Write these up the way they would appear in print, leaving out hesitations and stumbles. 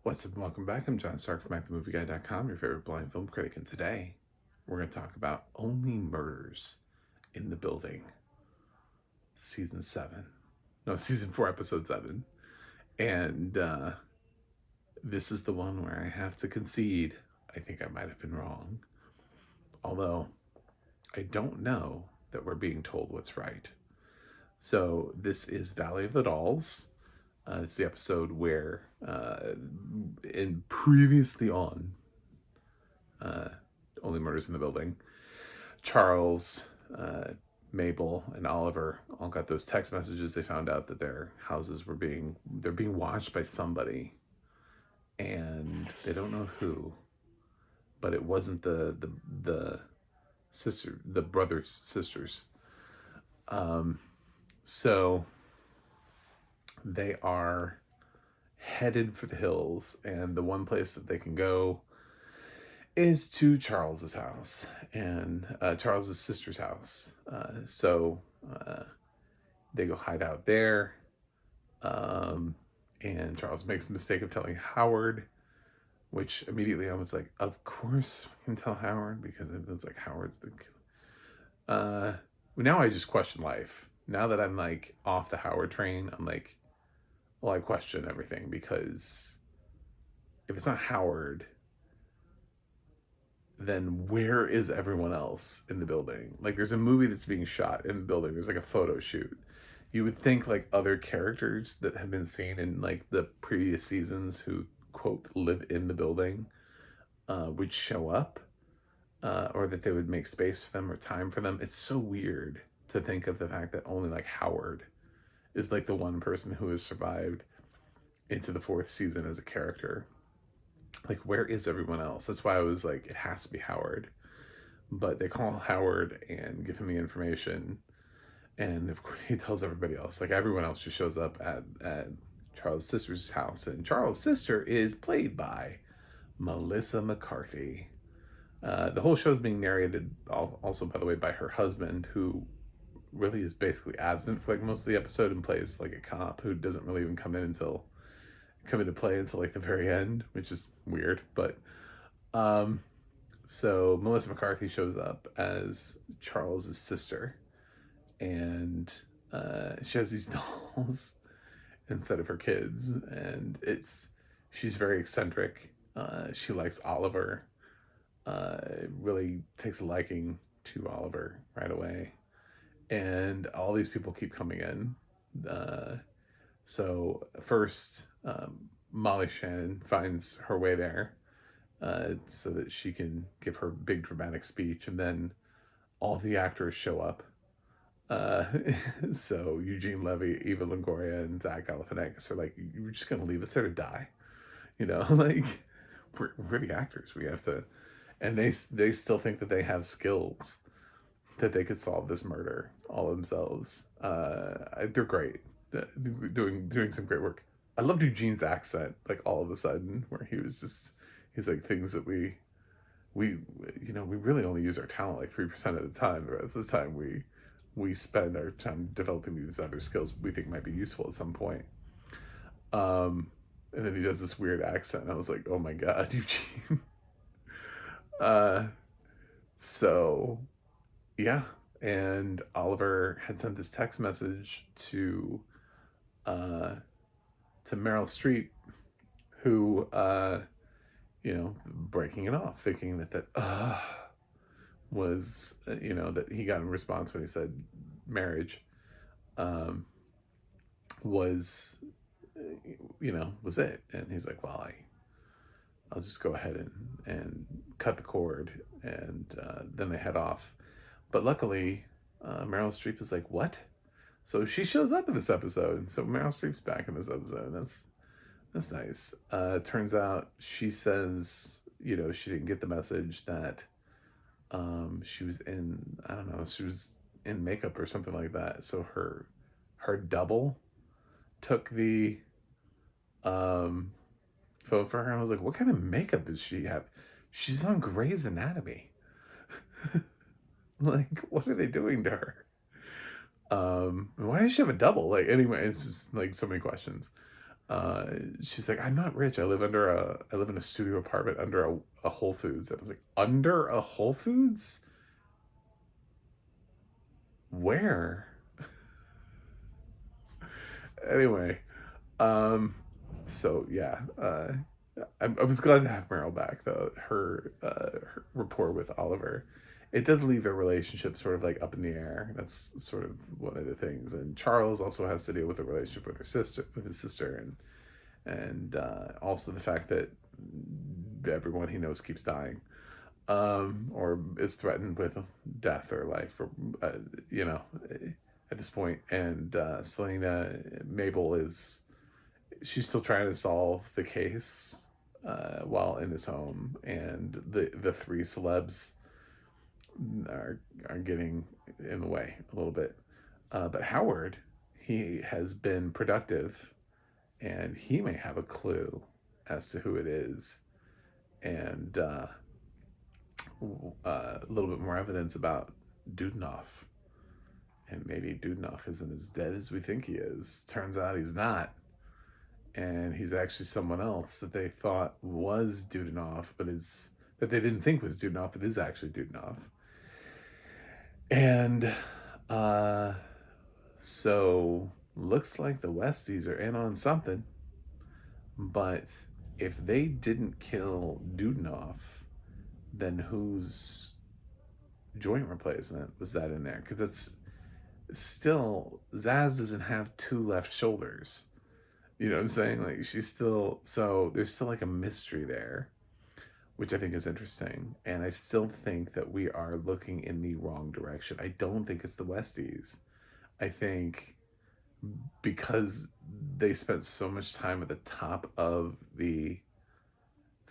What's up? Welcome back. I'm John Stark from MacTheMovieGuy.com, your favorite blind film critic, and today we're going to talk about Only Murders in the Building, Season 7. No, Season 4, Episode 7. And this is the one where I have to concede. I think I might have been wrong. Although, I don't know that we're being told what's right. So, this is Valley of the Dolls. It's the episode where, in previously on uh, Only Murders in the Building, Charles, Mabel, and Oliver all got those text messages. They found out that their houses were being watched by somebody, and they don't know who. But it wasn't the brothers sisters. So they are headed for the hills, and the one place that they can go is to Charles's house and Charles's sister's house. So they go hide out there. And Charles makes the mistake of telling Howard, which immediately I was like, of course we can tell Howard, because it was like Howard's the now I just question life. Now that I'm like off the Howard train, I'm like, well, I question everything, because if it's not Howard, then where is everyone else in the building? Like, there's a movie that's being shot in the building. There's like a photo shoot. You would think like other characters that have been seen in like the previous seasons who quote live in the building would show up, or that they would make space for them or time for them. It's so weird to think of the fact that only like Howard is like the one person who has survived into the fourth season as a character. Like, where is everyone else? That's why I was like, it has to be Howard. But they call Howard and give him the information, and of course he tells everybody else. Like, everyone else just shows up at Charles' sister's house, and Charles' sister is played by Melissa McCarthy. The whole show is being narrated also, by the way, by her husband, who really is basically absent for like most of the episode and plays like a cop who doesn't really even come into play until like the very end, which is weird. But um, so Melissa McCarthy shows up as Charles's sister, and she has these dolls instead of her kids, and she's very eccentric. She likes Oliver. Really takes a liking to Oliver right away, and all these people keep coming in. So first, Molly Shannon finds her way there, so that she can give her big dramatic speech, and then all the actors show up. Uh, so Eugene Levy, Eva Longoria, and Zach Galifianakis are like, "You're just gonna leave us there to die?" Like, we're the actors. We have to, and they still think that they have skills that they could solve this murder all themselves. They're great, doing some great work. I loved Eugene's accent, like all of a sudden, where he's like, things that we we really only use our talent like 3% of the time. The rest of the time we spend our time developing these other skills we think might be useful at some point. And then he does this weird accent, and I was like, oh my god, Eugene. uh, so yeah, and Oliver had sent this text message uh, to Meryl Streep, who breaking it off, thinking that was that he got in response when he said marriage, was was it, and he's like, well, I'll just go ahead and cut the cord, and then they head off. But luckily, Meryl Streep is like, what? So she shows up in this episode. So Meryl Streep's back in this episode. That's nice. Turns out she says, she didn't get the message that she was in, I don't know, she was in makeup or something like that. So her double took the phone for her. I was like, what kind of makeup does she have? She's on Grey's Anatomy. Like, what are they doing to her? Why does she have a double? Like, anyway, it's just like so many questions. Uh, she's like, I'm not rich. I live in a studio apartment under a Whole Foods. And I was like, under a Whole Foods? Where? Anyway, um, so yeah, I was glad to have Meryl back though. Her rapport with Oliver, it does leave their relationship sort of like up in the air. That's sort of one of the things. And Charles also has to deal with a relationship with his sister, and also the fact that everyone he knows keeps dying, or is threatened with death or life, or you know, at this point. And Selena Mabel is she's still trying to solve the case while in his home, and the three celebs are getting in the way a little bit. But Howard, he has been productive, and he may have a clue as to who it is, and a little bit more evidence about Dudenoff. And maybe Dudenoff isn't as dead as we think he is. Turns out he's not. And he's actually someone else that they thought was Dudenoff, but is that they didn't think was Dudenoff, but is actually Dudenoff. And uh so looks like the Westies are in on something. But if they didn't kill Dudenoff, then whose joint replacement was that in there? Because it's still Zaz doesn't have two left shoulders. You know what I'm saying? Like she's still so there's still like a mystery there, which I think is interesting. And I still think that we are looking in the wrong direction. I don't think it's the Westies. I think because they spent so much time at the top of the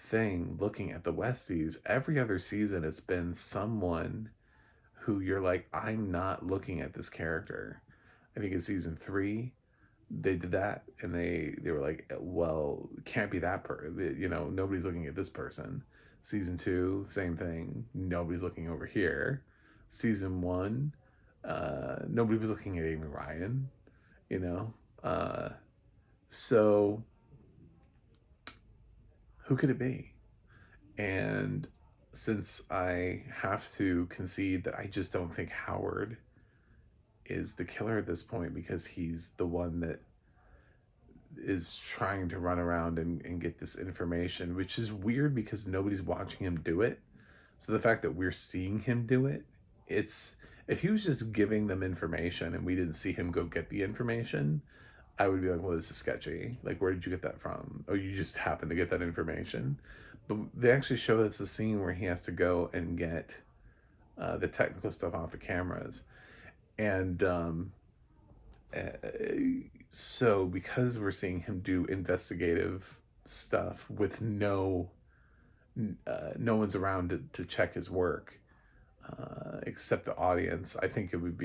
thing looking at the Westies, every other season it's been someone who you're like, I'm not looking at this character. I think in season 3, they did that, and they were like, well, it can't be that you know, nobody's looking at this person. Season 2, same thing, nobody's looking over here. Season 1, nobody was looking at Amy Ryan, you know. So who could it be? And since I have to concede that I just don't think Howard is the killer at this point, because he's the one that is trying to run around and get this information, which is weird because nobody's watching him do it. So the fact that we're seeing him do it, it's if he was just giving them information and we didn't see him go get the information, I would be like, well, this is sketchy. Like, where did you get that from? Oh, you just happened to get that information. But they actually show us the scene where he has to go and get the technical stuff off the cameras. And uh, so because we're seeing him do investigative stuff with no one's around to check his work, except the audience, I think it would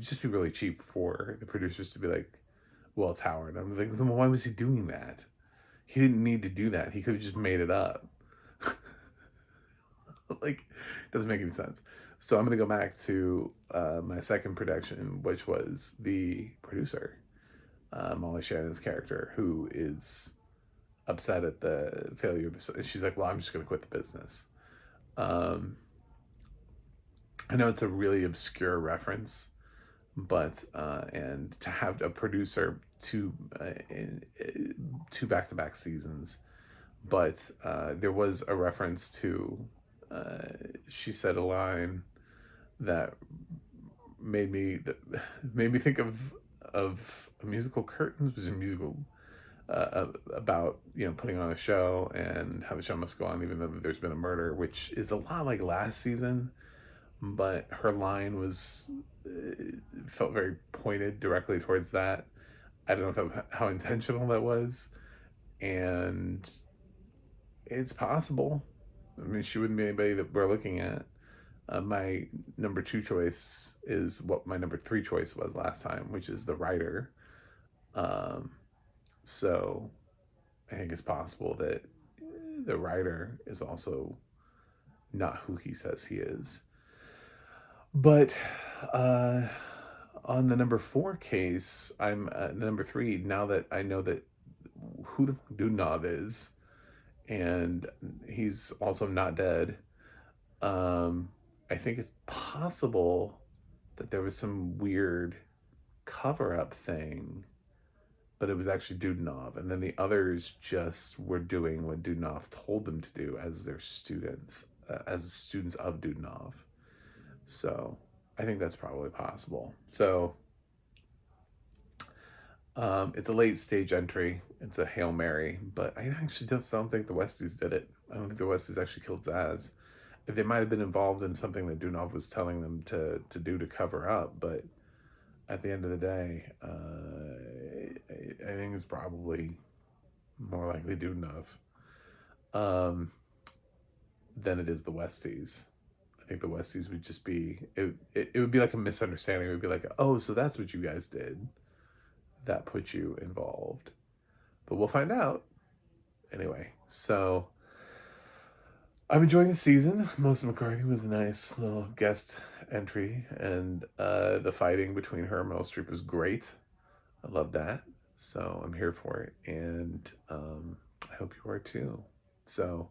just be really cheap for the producers to be like, well, it's Howard. I'm like, then why was he doing that? He didn't need to do that. He could have just made it up. Like, doesn't make any sense. So I'm gonna go back to my second prediction, which was the producer, Molly Shannon's character, who is upset at the failure of the. She's like, "Well, I'm just gonna quit the business." Um, I know it's a really obscure reference, but and to have a producer in two back-to-back seasons, but there was a reference to she said a line that made me think of a musical Curtains, which is a musical about, you know, putting on a show and how the show must go on even though there's been a murder, which is a lot like last season. But her line was felt very pointed directly towards that. I don't know how intentional that was, and it's possible. I mean, she wouldn't be anybody that we're looking at. My number 2 choice is what my number 3 choice was last time, which is the writer. Um, so I think it's possible that the writer is also not who he says he is. But uh, on the number 4 case, I'm number 3. Now that I know that who the dude Nav is, and he's also not dead. Um, I think it's possible that there was some weird cover up thing, but it was actually Dudinov, and then the others just were doing what Dudinov told them to do as their students, as students of Dudinov. So I think that's probably possible. So it's a late stage entry. It's a Hail Mary, but I actually don't think the Westies did it. I don't think the Westies actually killed Zaz. They might have been involved in something that Dunov was telling them to do to cover up, but at the end of the day, I think it's probably more likely Dunov than it is the Westies. I think the Westies would just be, it would be like a misunderstanding. It would be like, oh, so that's what you guys did. That put you involved. But we'll find out. Anyway, so I'm enjoying the season. Melissa McCarthy was a nice little guest entry, and the fighting between her and Meryl Streep was great. I love that. So I'm here for it, and I hope you are too. So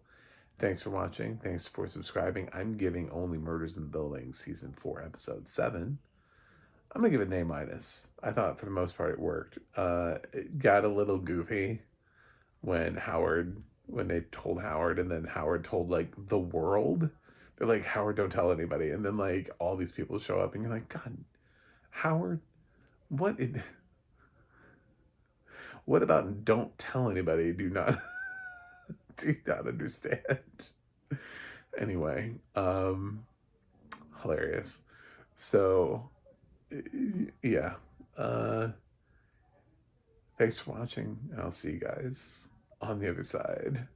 thanks for watching. Thanks for subscribing. I'm giving Only Murders in the Building Season 4, Episode 7. I'm going to give it an A-. I thought for the most part it worked. It got a little goofy when they told Howard, and then Howard told like the world. They're like, Howard, don't tell anybody. And then like all these people show up and you're like, God, Howard, what about don't tell anybody? Do not do not understand. Anyway, hilarious. So yeah. Thanks for watching, and I'll see you guys on the other side.